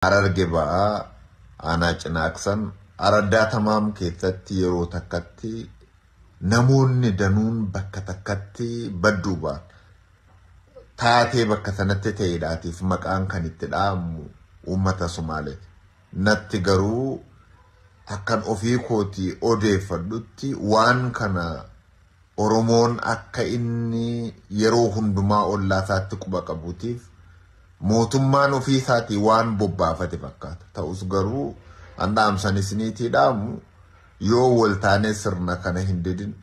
Arargeba ana cinaksan aradda tamam keessatti yeroo takkatti namoonni danuun bakka takkatti badduuba taatee bakka sanatti ta'eedhaatiif maqaan kan itti dhaamu uummata Somaalee natti garuu akkan ofii kootii odeeffadhutti waan kana Oromoon akka inni yeroo hundumaa ollaasaatti quba qabuutiif mootummaan ofii isaatii waan bobbaafate fakkaata ta'us garuu andaamsanis niitiidhaamu yoo waltaanee sirna kana hin didin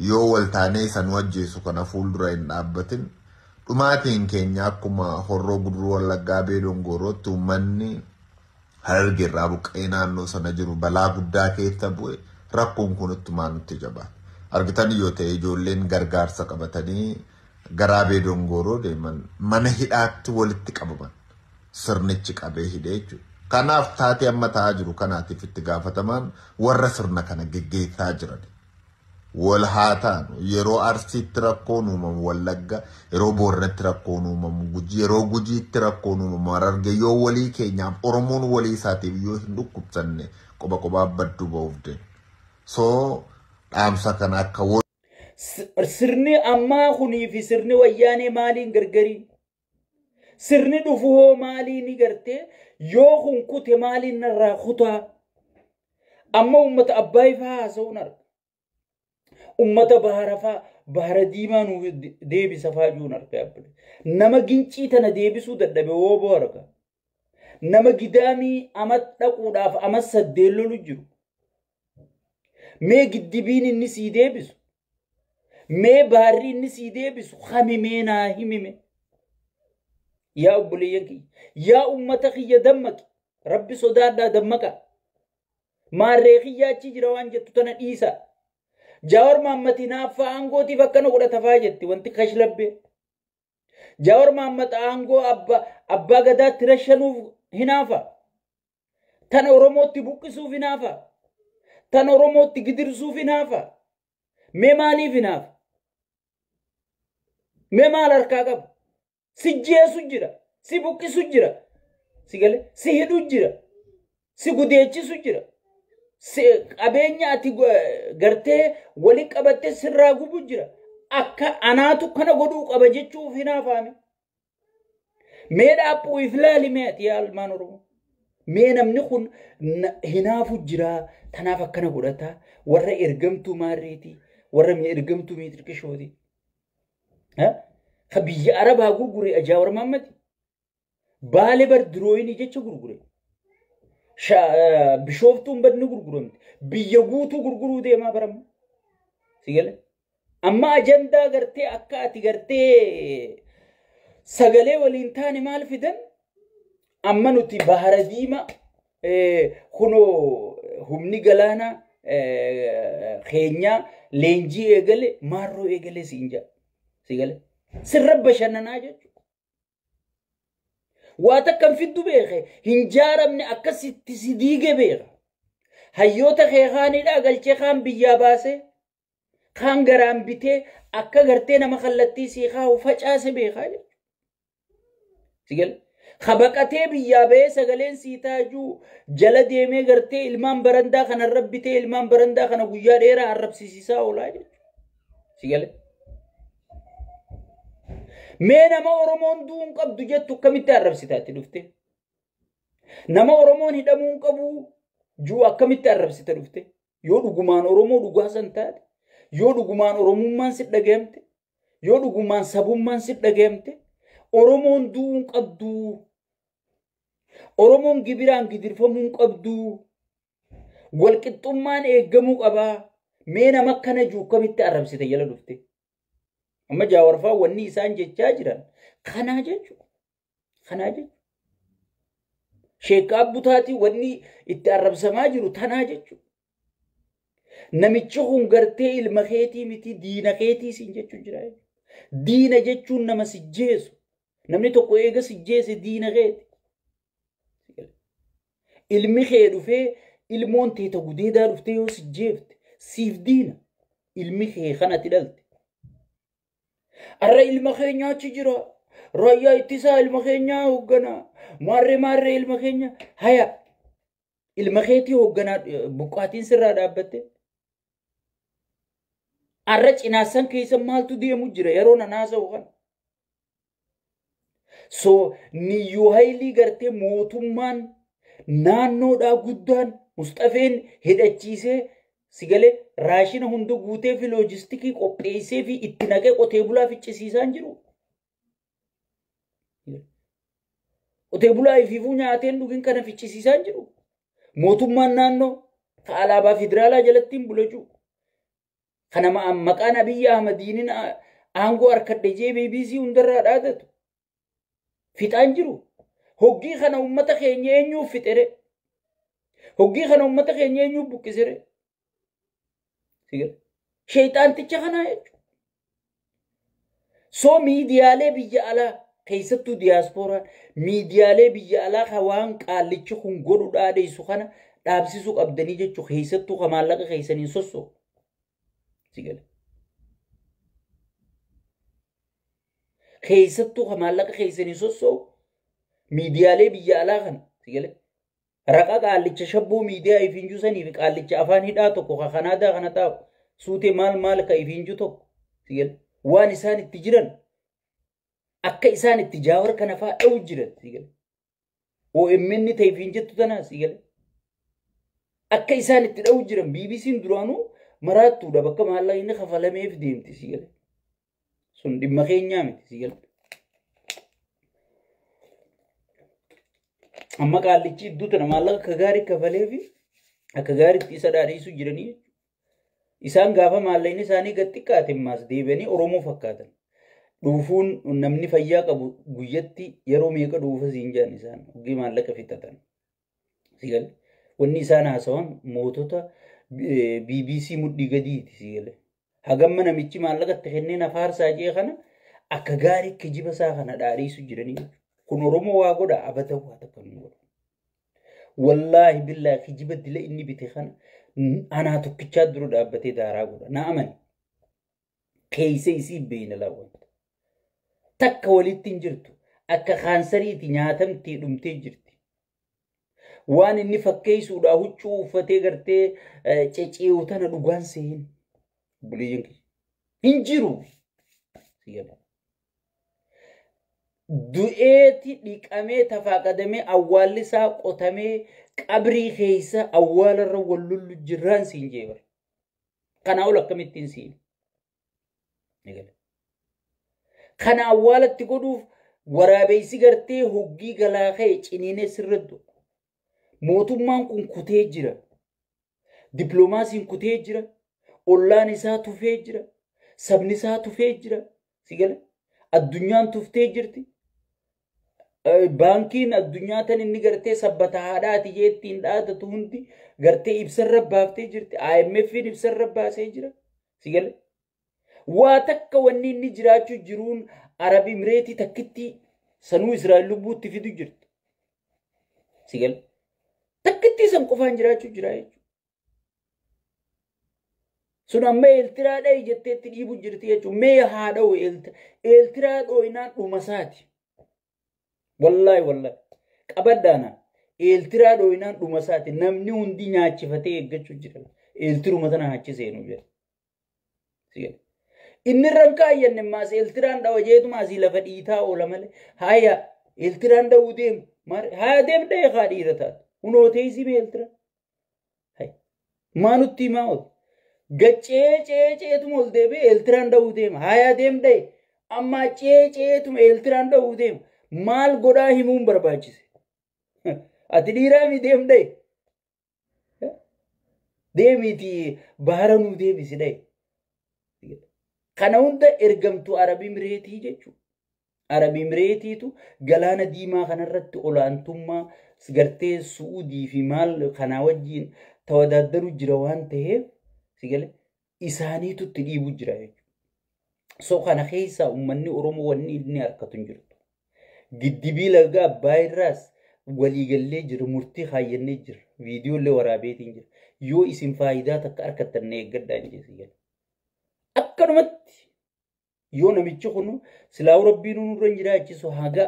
yoo waltaanee san wajjeesu kana fuuldura hin dhaabbatin dhumaatiin keenya akkuma horroo guduruu wallaggaa beedongorootti uummanni harargeerraa buqqee naannoo sana jiru balaa guddaa keessa bu'e rakkoon kun ittuma nutti jabaata argitan yoo ta'e ijoolleen gargaarsa qabatanii garaa beedongoroo deeman mana hidhaatti walitti qabaman sirnichi qabee hidhee jechuudha. Kanaaf taatee amma ta'aa jiru kanaatiif itti gaafatamaan warra sirna kana geggeessaa jiran. Wal haa taanu yeroo Arsiitti rakkoon uumamu Wallagga yeroo Booranaatti rakkoon uumamu Gujii yeroo Gujiitti rakkoon uumamu Hararge yoo walii keenyaaf Oromoon walii isaatiif yoo hin dhukkubsanne qoba qobaa badduu ba'uuf deemu. So dhaamsa kana akka sirni ammaa kunii fi sirni wayyaanee maaliin gargari sirni dhufuhoo maaliin gartee yoo kun kute maaliin narraa kutaa amma ummata abbaa ifaa haasa'uun arga ummata bahara diimaa nuuf deebisa faajuun arga yabbale nama gincii tana deebisuu dadhabe wooboo arga nama gidaamii amat dhaquudhaaf amat saddeen lolu jiru mee giddibiin inni sii deebisu mee baarri inni sii deebisu hamimee naa himime yaa obboleeyyan kiyya yaa ummata kiyya dammaqi rabbi sodaadhaa dammaqa maarree kiyya achi jira waan jettu tana dhiisa Jaawar Mahammad hinaaffaa aangootiif akkana godhatafaa jetti wanti kashlabbee Jaawar Mahammad aangoo abbaa gadaatti rashanuuf hinaafa tana Oromootti buqqisuuf hinaafa tana Oromootti gidirsuuf hinaafa mee maaliif hinaafa mee maal harkaa qaba si jeesu jira si buqqisu jira si gale si hidhu jira si gudeechisu jira si qabeenya ati gartee wali qabatte sirraa gubu jira akka anaatu kana godhuu qaba jechuuf hinaafaame mee dhaaphuu iflaali mee ati yaa almaan Oromoo mee namni kun hinaafu jira tanaaf akkana godhata warra ergamtuu maarreetii warra mee ergamtuu miitirqishooti خبيج عربها غرغري أجاور محمد بالبر درويني جتش غرغري بشوفتم بدن غرغرون بيجوتو غرغرو ده ما برام سيجله أما أجندا غرتي أكاتي غرتي سجله ولينتاني مال فيدن أما نتي بحر ديما خنو همني غلانا خينيا لينجي إغلي مارو إغلي سينجا سيجله سرب شننا جد واتكم في الدبيخة هنجارة من أكسي تسديجة بيغة هيوتا خيخاني لا قل خان بياباسه خان غرام بيته أكا غرتين مخلطي سيخا وفجأة بيغة سيقل خبقته بيابه سغلين سيتاجو جل ديمه غرتي إلمان برندا خان الرب بيته إلمان برندا خان غويا ديرا الرب سيسيسا ولا جد سيقل mee nama Oromoon duun qabdu jettu akkamitti arrabsitaatti dhufte nama Oromoon hidhamuun qabu juu akkamitti arrabsita dhufte yoo dhugumaan Oromoo dhugaa san taate yoo dhugumaan Oromummaan si dhagahamte yoo dhugumaan sabummaan si dhagahamte Oromoon duun qabdu Oromoon gibiraan gidirfamuun qabdu walqixxummaan eeggamuu qaba mee nama kana juu akkamitti arrabsita jala dhufte أما جاورفا وني إنسان جاجرا خناجة شيخ أبو تاتي وني إتعرب سماجرو تناجة نمتشوهم قرتي المخيتي متي دينا خيتي سنجتشو جراي دينا جتشو نما سجيسو نمني توقو إيغا سجيس دينا خيتي المخيرو في المون تيتا قديدا رفتيو سجيفت سيف دينا المخي خنا تلالتي الرأي المخينيات جرا Raayyaa ittisaa ilma keenyaa hoogganaa. Maarree ilma keenya. Haya ilma keetii hoogganaa buqqaatiin sirraa dhaabbatte. Arra cinaasan keessa maaltu deemu jira yeroo nanaasa'u kana. So niyyuu haylii gartee mootummaan naannoodhaa guddaan Mustafeen hidhachiisee sigalee raashina hunda guutee fi loojistikii qopheessee fi itti naqee qotee bulaa ficcisiisaan jiru. Qotee bulaa ifiifuu nyaateen dhugin kana ficcisiisaan jiru. Mootummaan naannoo ka alaabaa federaalaa jalattiin bulachuu. Kana maqaan Abiyyi Ahmadiin aangoo harkadhe jee BBC hundarraa dhaadatu. Fixaan jiru. Hoggii kana uummata keenya eenyuuf fixere? Hoggii kana uummata keenya eenyuuf buqqisere? Sheexaanticha kana jechuudha. So miidiyaalee biyya alaa keessattuu diyaaspooraan miidiyaalee biyya alaa ka waan qaallichi kun godhu dhaadheessu kana dhaabsisuu qabdanii jechuudha. Keessattuu ka maallaqa keessaniin sossoo. Keessattuu ka maallaqa keessaniin sossoo miidiyaalee biyya alaa kana raqa qaallicha shabbuu miidiyaa ifiinjuu sanii fi qaallicha afaan hidhaa tokko ka kanaadaa kana taa'u suutee maal ka ifiinjuu tokko waan isaan itti jiran akka isaan itti jaawar kana fa'aa dha'u jiran OMN ta'e ifiinjattu tanaa akka isaan itti dha'u jiran BBC'n duraanuu maraattuudha bakka maallaqni kafalameef deemti sun dhimma keenyaa miti amma qaallichi iddoo tana maallaqa akka gaarii kafalee fi akka gaariitti isa dhaadheessu jiranii isaan gaafa maallaqni isaanii gad xiqqaate maas deebi'anii Oromoo fakkaatan dhuufuun namni fayyaa qabu guyyatti yeroo meeqa dhuufa siin jedhan isaan hogii maallaqa fixatan wanni isaan haasawan mootota BBC mudhii gadiiti hagamma namichi maallaqatti kenneen afaarsaa jee kana akka gaarii kijiba isaa kana dhaadheessu jiranii kun Oromoo waa godha abata waa takka nu godha. Wallaahi billaahi kijiba dila inni bite kana anaa tokkichaa dura dhaabbatee daaraa godha. Na amani keessa isii beena laawwanta. Takka walitti hin jirtu akka kaansariiti nyaatamtee dhumtee jirti. Waan inni fakkeessuudha huccuu uffatee gartee ceceewu tana dhugaan seen buliyyeen hin jiru. Du'eeti dhiqamee tafaaqadamee awwaallisaa qotamee qabrii keessa awwaalarra wallullu jirraan siin jeebar. Kana ol akkamittiin siin. Kana awwaalatti godhuuf waraabeysi gartee hoggii galaa ka'e ciniinee sirraddu. Mootummaan kun kutee jira. Dippiloomaasiin kutee jira. Ollaan isaa tufee jira. Sabni isaa tufee jira. Sigala. Addunyaan tuftee jirti. Baankiin addunyaa tan inni gartee sabbata haadhaati jettiin dhaadatu hundi gartee ibsarra baaftee jirti. IMF'n ibsarra baasee jira. Sigala. Waa takka wanni inni jiraachuu jiruun Arab Imireetii takkitti sanuu Israa'el lubbuutti fidu jirti. Sigala. Takkitti san qofaan jiraachuu jira jechuudha. Sun amma Eeltiraadhaa jetteetti dhiibu jirti jechuudha. Mee haadha'u Eeltiraa dhooyinaan dhumasaati. Wallahi. Qabaddaana Eeltiraa dhooyinaan dhumasaati. Namni hundi nyaachifatee eeggachuu jira. Eeltiruma tana hachi seenuu jira. Inni rankaa ayyanne maas Eeltiraan dhawa jeetuma asii lafa dhiitaa oola malee. Haaya Eeltiraan dhawuu deemu. Haa deem dha'ee haa dhiira taatu. Hunootee isii Eeltira. Maanutti himaa oolu. Ceetuma ol deebi'ee Eeltiraan dhawuu deema. Haaya deem dha'e. Amma ceetuma Eeltiraan dhawuu deema. Maal godhaa himuun barbaachise. Ati dhiiraa mi deem dha'e. Deemiti baara nuu deebisi dha'e. Kana hunda ergamtu Arab Imireetii jechuudha. Arab Imireetiitu galaana diimaa kanarratti olaantummaa gartee Suudii fi maal kanaa wajjiin tawadaddaru jira waan ta'eef sigale isaaniitu itti dhiibu jira jechuudha. So kana keessa uummanni Oromoo wanni inni harkatu hin jirtu. Giddibii laga Abbaayirraas waliigallee jira murtii kaayyannee jira. Viidiyoolee waraabeetiin jira. Yoo isin faayidaa takka harkattan eeggadhaa hin jeesi. Akkanumatti yoo namichi kun silaa rabbiin nurra hin jiraachisu haga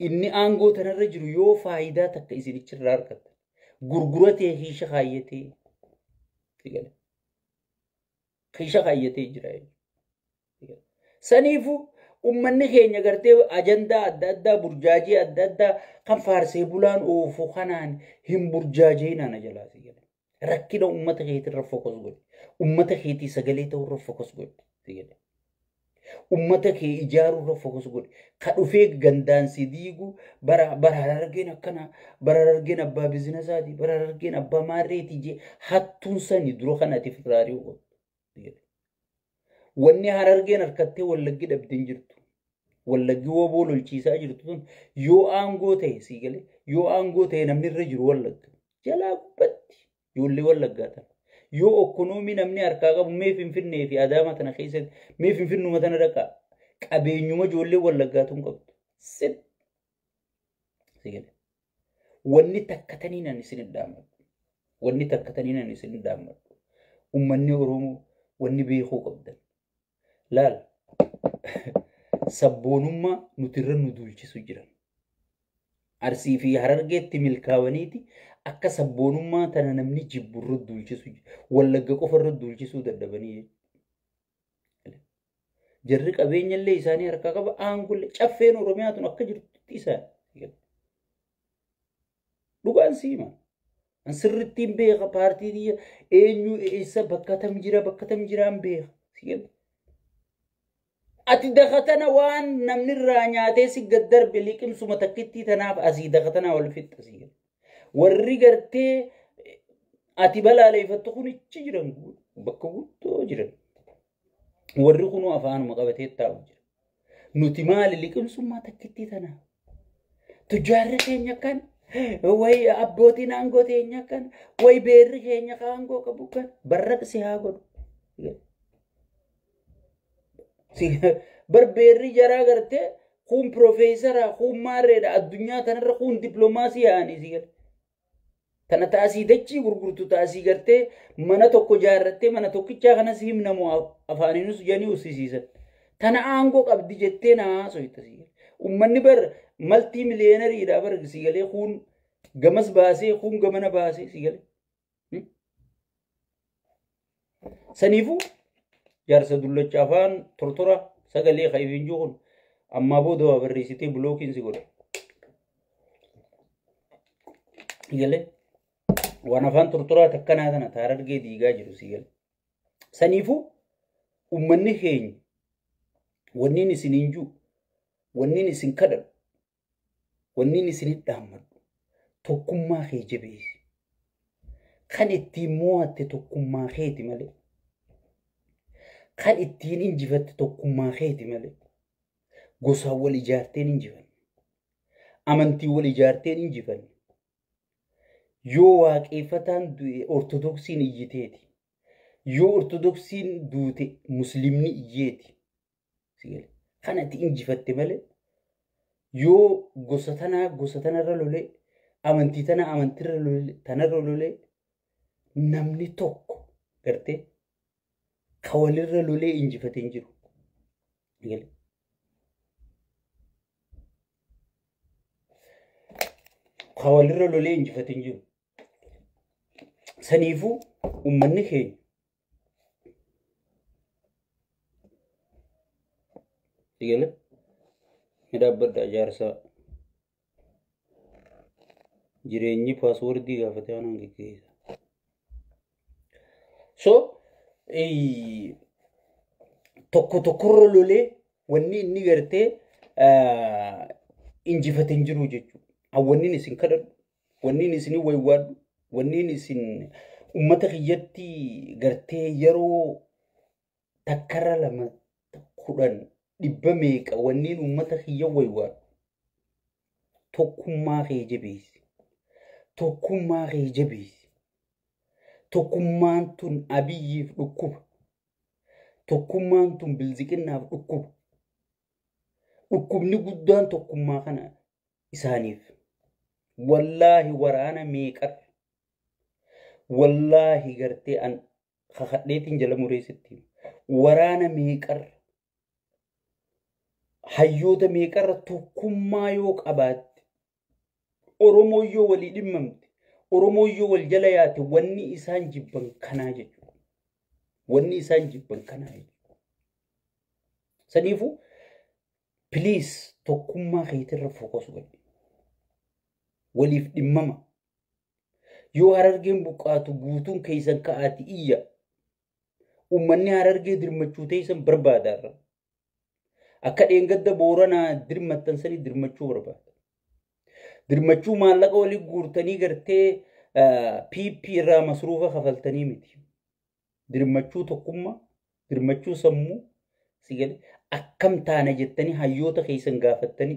inni aangoo tanarra jiru yoo faayidaa takka isinichirraa argata gurguratee hiisha kaayyatee hiisha kaayyatee jira saniifu ummanni keenya gartee ajandaa adda addaa burjaajii adda addaa kan faarsee bulaan oofu kanaan hin burjaajeynaan ajalaasi rakkina ummata keetirra fokus godhe ummata keetii sagalee ta'urra fokus godhe ummata kee ijaarurra fokus godhe ka dhufee gandaan si diigu bara argeen akkana bara argeen abbaa biizinasaati bara argeen abbaa maarreeti je hattuun sani dura kanati firaarii godhe wanni harargeen harkattee wallaggi dhabdeen jirtu wallaggi woboo lolchiisaa jirtu sun yoo aangoo ta'e sii galee yoo aangoo ta'e namni irra jiru wallagga jalaa gubbatti ijoollee wallaggaa tan yoo ekonomii namni harkaa qabu mee finfinnee fi adaama tana keessatti mee finfinnuma tana dhaqaa qabeenyuma ijoollee wallaggaa tun qabdu sii galee wanni takkatanii nan isin dhaammadhu ummanni oromoo wanni beekuu qabdan laal sabboonummaa nutirra nu duulchisu jiran arsii fi harargeetti milkaawaniiti akka sabboonummaa tana namni jibburra duulchisu wallagga qofarra duulchisuu dadhabanii jarri qabeenyallee isaanii harkaa qaba aangulle caffeen oromiyaa tun akka jirtutti isaan dhugaan siima an sirrittiin beeka paartii eenyu eessa bakka tam jiraan beeka ati dakatana waan namni irraa nyaatee si gaddarbe liqimsuma takkittii tanaaf asii dakatana wal fixxasi warri gartee ati balaaleeffattu kun ichi jiran bakka guuttoo jiran warri kunuu afaanuma qabatee taa'u jira nuti maali liqimsummaa takkittii tanaaf tujaarri keenya kan way abbootiin aangoo teenya kan way beerri keenya aangoo qabu kan barraqsi haa godhu barbeerri jaraa gartee kun profeesara kun maarreedha addunyaa tanarra kun dippiloomaasii yaa'anii si gale tana taasii dachii gurgurtu taasii gartee mana tokko jaarrattee mana tokkichaa kanas himnamu afaaniinus janii ussisiisan tana aangoo qabdi jettee naa soyita si gale ummanni bar maltii miliyeenariidha bar si galee kun gamas baasee kun gamana baasee si gale saniifuu jaarsa dullacha afaan tortora sagalee khayfiin juun amma booda waa barreessitee blookiin si godhe gale waan afaan tortoraa takkanaa tana taarargee diigaa jiru si gale saniifuu ummanni keenya wanniin isin hinjuu wanniin isin kadhadhu wanniin isin dhaammadhu tokkummaa kee jabeessi kan ittiin mo'atte tokkummaa keeti malee kan ittiin injifatte tokkummaa keeti malee gosaan wal ijaarteen injifanne amantii wal ijaarteen injifanne yoo waaqeffataan du'e ortodoksiin iyyiteeti yoo ortodoksiin duute muslimni iyyeeti kan ati injifatte malee yoo gosa tanarra lolee amantii tanarra lolee namni tokko gartee kawalirra lolee injifate hin jiru kawalirra lolee injifate hin jiru saniifuu ummanni keenya digale midhabbadda jaarsaa jireenyi paaswordii gaafate waan hangekeessa so tokkorra lolee wanni inni gartee injifate hin jiru jechuudha wanniin isin kadhadhu wanniin isin waywaadhu wanniin isin ummata kiyyatti gartee yeroo takkarra lama 10 meeqa wanniin ummata kiyya waywaadhu tokkummaa kee jabeessi tokkummaan tun abiyyiif dhukkuba tokkummaan tun bilziqinnaaf dhukkubni guddaan tokkummaa kana isaaniif wallaahi waraana meeqar wallaahi gartee an kakadheetiin jala mureessitti waraana meeqar hayyoota meeqarra tokkummaa yoo qabaatte Oromoo yoo walii dhimmamte Oromoo yoo wal jala yaate wanni isaan jibban kanaa jechuudha. Wanni isaan jibban kanaa jechuudha. Saniifuu please tokkummaa keetirra fokus godhi. Waliif dhimmama. Yoo Harargeen buqqaatu guutuun keessan ka'aati iyya. Uummanni Harargee dirmachuu teessan barbaadaarra. Akka dheengadda Booranaa dirmattan sanii dirmachuu barbaada. Dirmachuu maallaqa walii guurtanii gartee PP irraa masruufa kafaltanii miti. Dirmachuu tokkummaa, dirmachuu sammuu, sigalee akkam taana jettanii hayyoota keessan gaafattanii